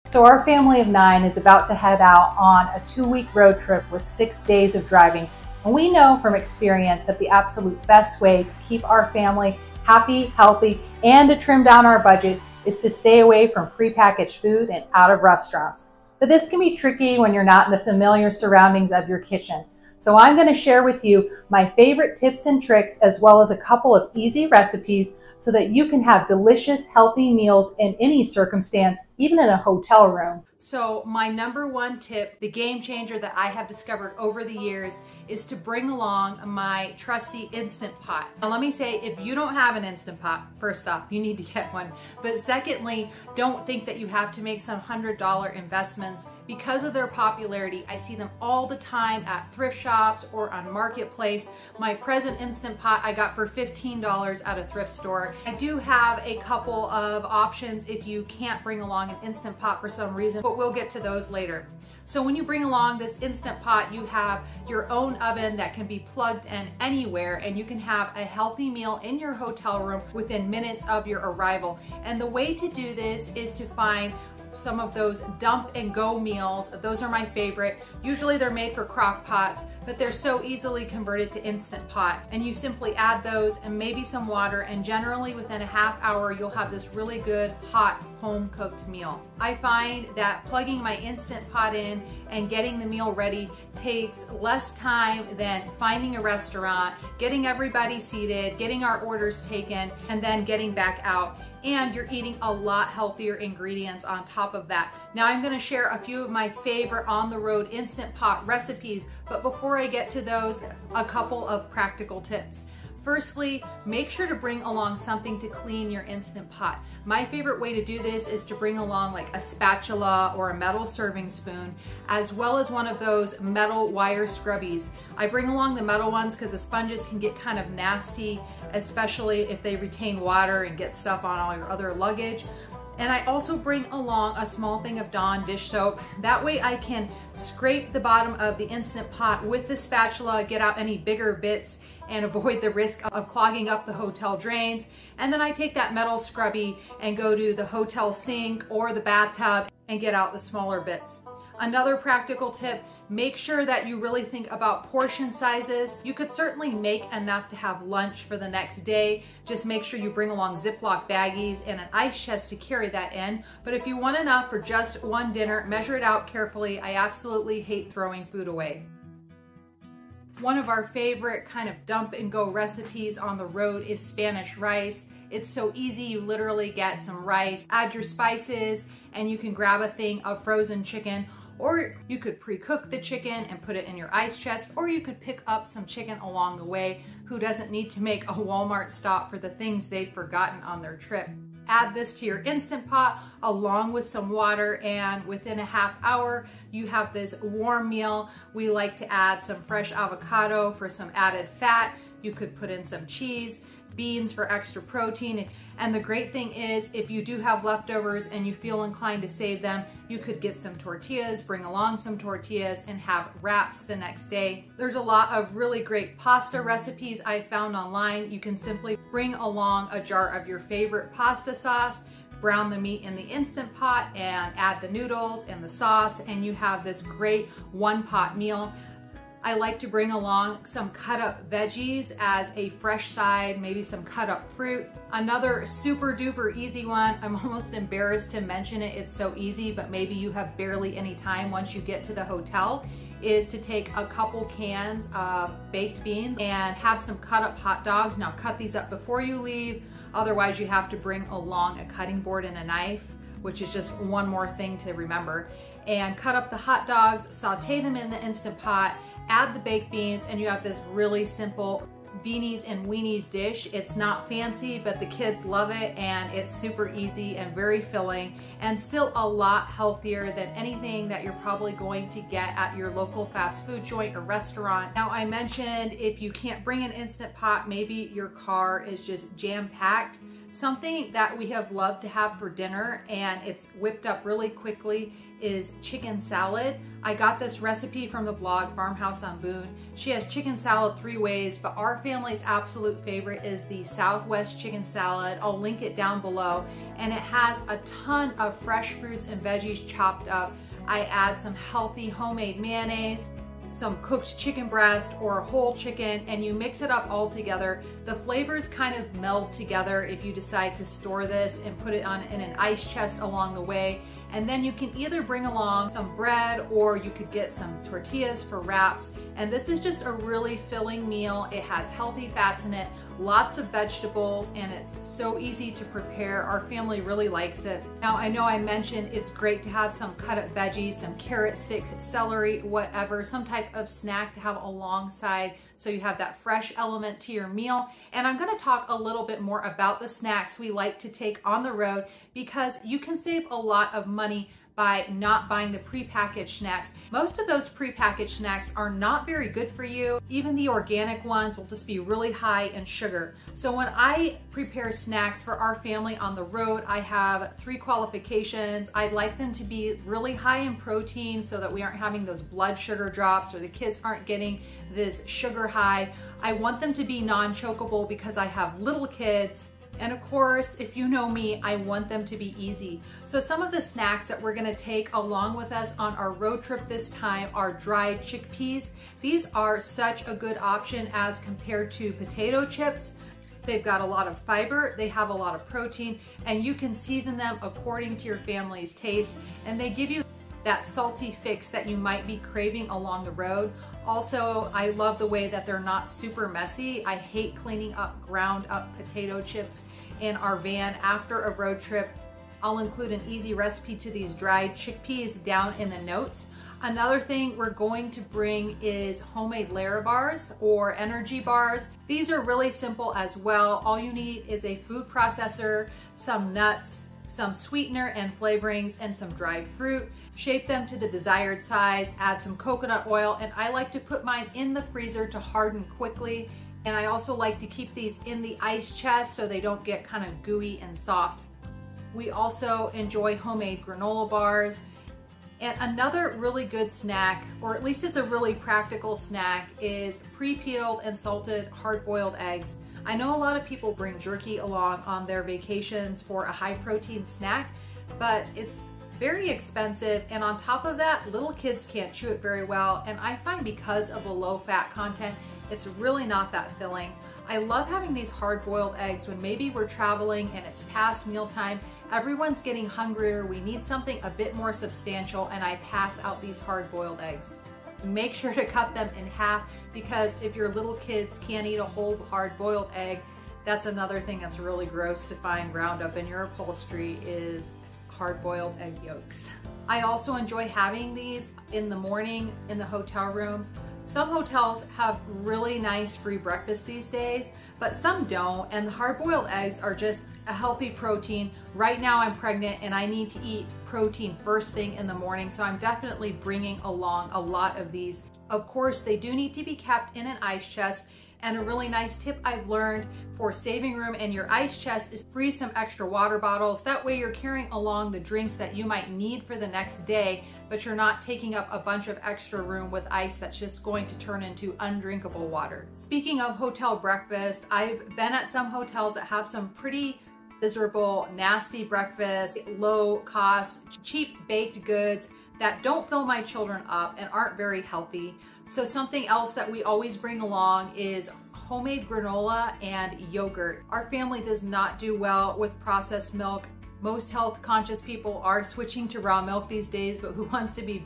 So our family of 9 is about to head out on a 2-week road trip with 6 days of driving. And we know from experience that the absolute best way to keep our family happy, healthy, and to trim down our budget is to stay away from prepackaged food and out of restaurants. But this can be tricky when you're not in the familiar surroundings of your kitchen. So I'm going to share with you my favorite tips and tricks, as well as a couple of easy recipes so that you can have delicious, healthy meals in any circumstance, even in a hotel room. So my number one tip, the game changer that I have discovered over the years, is to bring along my trusty Instant Pot. Now let me say, if you don't have an Instant Pot, first off, you need to get one. But secondly, don't think that you have to make some $100 investments. Because of their popularity, I see them all the time at thrift shops or on Marketplace. My present Instant Pot I got for $15 at a thrift store. I do have a couple of options if you can't bring along an Instant Pot for some reason, but we'll get to those later. So when you bring along this Instant Pot, you have your own oven that can be plugged in anywhere, and you can have a healthy meal in your hotel room within minutes of your arrival. And the way to do this is to find some of those dump and go meals. Those are my favorite. Usually they're made for crock pots, but they're so easily converted to Instant Pot. And you simply add those and maybe some water, and generally within a half hour, you'll have this really good hot home cooked meal. I find that plugging my Instant Pot in and getting the meal ready takes less time than finding a restaurant, getting everybody seated, getting our orders taken, and then getting back out. And you're eating a lot healthier ingredients on top of that. Now I'm going to share a few of my favorite on-the-road Instant Pot recipes, but before I get to those, a couple of practical tips. Firstly, make sure to bring along something to clean your Instant Pot. My favorite way to do this is to bring along like a spatula or a metal serving spoon, as well as one of those metal wire scrubbies. I bring along the metal ones because the sponges can get kind of nasty, especially if they retain water and get stuff on all your other luggage. And I also bring along a small thing of Dawn dish soap. That way I can scrape the bottom of the Instant Pot with the spatula, get out any bigger bits, and avoid the risk of clogging up the hotel drains. And then I take that metal scrubby and go to the hotel sink or the bathtub and get out the smaller bits. Another practical tip, make sure that you really think about portion sizes. You could certainly make enough to have lunch for the next day. Just make sure you bring along Ziploc baggies and an ice chest to carry that in. But if you want enough for just one dinner, measure it out carefully. I absolutely hate throwing food away. One of our favorite kind of dump and go recipes on the road is Spanish rice. It's so easy. You literally get some rice, add your spices, and you can grab a thing of frozen chicken. Or you could pre-cook the chicken and put it in your ice chest, or you could pick up some chicken along the way. Who doesn't need to make a Walmart stop for the things they've forgotten on their trip? Add this to your Instant Pot along with some water, and within a half hour, you have this warm meal. We like to add some fresh avocado for some added fat. You could put in some cheese, beans for extra protein. And the great thing is, if you do have leftovers and you feel inclined to save them, you could get some tortillas, bring along some tortillas, and have wraps the next day. There's a lot of really great pasta recipes I found online. You can simply bring along a jar of your favorite pasta sauce, brown the meat in the Instant Pot, and add the noodles and the sauce, and you have this great one-pot meal. I like to bring along some cut up veggies as a fresh side, maybe some cut up fruit. Another super duper easy one, I'm almost embarrassed to mention it, it's so easy, but maybe you have barely any time once you get to the hotel, is to take a couple cans of baked beans and have some cut up hot dogs. Now cut these up before you leave, otherwise you have to bring along a cutting board and a knife, which is just one more thing to remember. And cut up the hot dogs, saute them in the Instant Pot, add the baked beans, and you have this really simple beanies and weenies dish. It's not fancy, but the kids love it, and it's super easy and very filling, and still a lot healthier than anything that you're probably going to get at your local fast food joint or restaurant. Now, I mentioned if you can't bring an Instant Pot, maybe your car is just jam-packed. Something that we have loved to have for dinner, and it's whipped up really quickly, is chicken salad. I got this recipe from the blog Farmhouse on Boone. She has chicken salad 3 ways, but our family's absolute favorite is the Southwest chicken salad. I'll link it down below, and it has a ton of fresh fruits and veggies chopped up. I add some healthy homemade mayonnaise, some cooked chicken breast or whole chicken, and you mix it up all together. The flavors kind of meld together if you decide to store this and put it in an ice chest along the way. And then you can either bring along some bread, or you could get some tortillas for wraps. And this is just a really filling meal. It has healthy fats in it, lots of vegetables, and it's so easy to prepare. Our family really likes it. Now, I know I mentioned it's great to have some cut up veggies, some carrot sticks, celery, whatever, some type of snack to have alongside, so you have that fresh element to your meal. And I'm gonna talk a little bit more about the snacks we like to take on the road, because you can save a lot of money by not buying the prepackaged snacks. Most of those prepackaged snacks are not very good for you. Even the organic ones will just be really high in sugar. So when I prepare snacks for our family on the road, I have 3 qualifications. I'd like them to be really high in protein so that we aren't having those blood sugar drops, or the kids aren't getting this sugar high. I want them to be non-chokeable because I have little kids. And of course, if you know me, I want them to be easy. So some of the snacks that we're gonna take along with us on our road trip this time are dried chickpeas. These are such a good option as compared to potato chips. They've got a lot of fiber, they have a lot of protein, and you can season them according to your family's taste, and they give you that salty fix that you might be craving along the road. Also, I love the way that they're not super messy. I hate cleaning up ground up potato chips in our van after a road trip. I'll include an easy recipe to these dried chickpeas down in the notes. Another thing we're going to bring is homemade Lara bars or energy bars. These are really simple as well. All you need is a food processor, some nuts, some sweetener and flavorings, and some dried fruit. Shape them to the desired size, add some coconut oil, and I like to put mine in the freezer to harden quickly. And I also like to keep these in the ice chest so they don't get kind of gooey and soft. We also enjoy homemade granola bars. And another really good snack, or at least it's a really practical snack, is pre-peeled and salted hard-boiled eggs. I know a lot of people bring jerky along on their vacations for a high protein snack, but it's very expensive, and on top of that, little kids can't chew it very well, and I find because of the low fat content, it's really not that filling. I love having these hard-boiled eggs when maybe we're traveling and it's past mealtime, everyone's getting hungrier, we need something a bit more substantial, and I pass out these hard-boiled eggs. Make sure to cut them in half, because if your little kids can't eat a whole hard-boiled egg, that's another thing that's really gross to find ground up in your upholstery is hard-boiled egg yolks. I also enjoy having these in the morning in the hotel room. Some hotels have really nice free breakfast these days, but some don't, and the hard-boiled eggs are just a healthy protein. Right now I'm pregnant and I need to eat protein first thing in the morning, so I'm definitely bringing along a lot of these. Of course, they do need to be kept in an ice chest. And a really nice tip I've learned for saving room in your ice chest is freeze some extra water bottles. That way you're carrying along the drinks that you might need for the next day, but you're not taking up a bunch of extra room with ice that's just going to turn into undrinkable water. Speaking of hotel breakfast, I've been at some hotels that have some pretty miserable, nasty breakfast, low cost, cheap baked goods that don't fill my children up and aren't very healthy. So something else that we always bring along is homemade granola and yogurt. Our family does not do well with processed milk. Most health conscious people are switching to raw milk these days, but who wants to be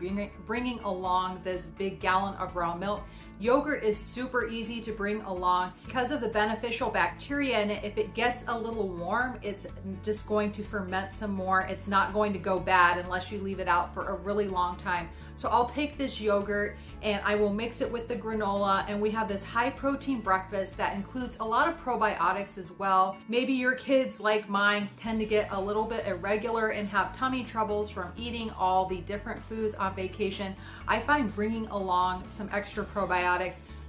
bringing along this big gallon of raw milk? Yogurt is super easy to bring along because of the beneficial bacteria in it. If it gets a little warm, it's just going to ferment some more. It's not going to go bad unless you leave it out for a really long time. So I'll take this yogurt and I will mix it with the granola, and we have this high protein breakfast that includes a lot of probiotics as well. Maybe your kids, like mine, tend to get a little bit irregular and have tummy troubles from eating all the different foods on vacation. I find bringing along some extra probiotics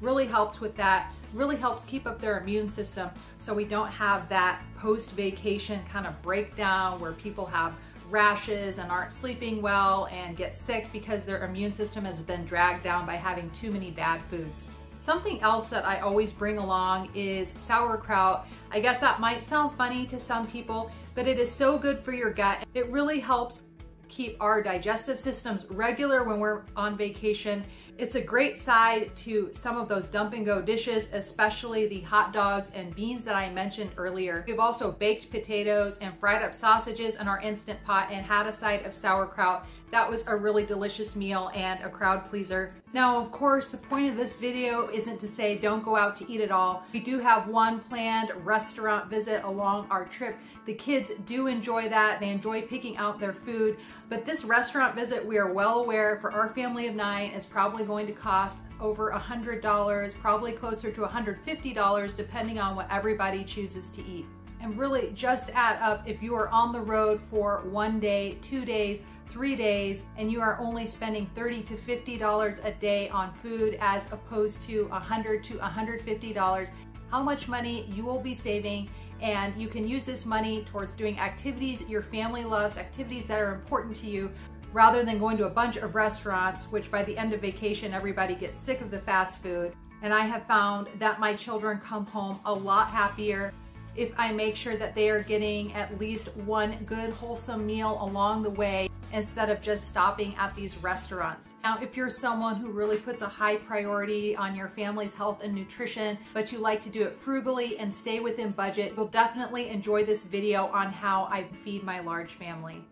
really helps with that. really helps keep up their immune system so we don't have that post-vacation kind of breakdown where people have rashes and aren't sleeping well and get sick because their immune system has been dragged down by having too many bad foods. Something else that I always bring along is sauerkraut. I guess that might sound funny to some people, but it is so good for your gut. It really helps keep our digestive systems regular when we're on vacation. It's a great side to some of those dump and go dishes, especially the hot dogs and beans that I mentioned earlier. We've also baked potatoes and fried up sausages in our Instant Pot and had a side of sauerkraut. That was a really delicious meal and a crowd pleaser. Now, of course, the point of this video isn't to say don't go out to eat it all. We do have one planned restaurant visit along our trip. The kids do enjoy that. They enjoy picking out their food. But this restaurant visit, we are well aware for our family of 9 is probably going to cost over $100, probably closer to $150, depending on what everybody chooses to eat. And really just add up, if you are on the road for 1 day, 2 days, 3 days, and you are only spending $30 to $50 a day on food as opposed to $100 to $150, how much money you will be saving. And you can use this money towards doing activities your family loves, activities that are important to you, rather than going to a bunch of restaurants, which by the end of vacation, everybody gets sick of the fast food. And I have found that my children come home a lot happier if I make sure that they are getting at least one good wholesome meal along the way instead of just stopping at these restaurants. Now, if you're someone who really puts a high priority on your family's health and nutrition, but you like to do it frugally and stay within budget, you'll definitely enjoy this video on how I feed my large family.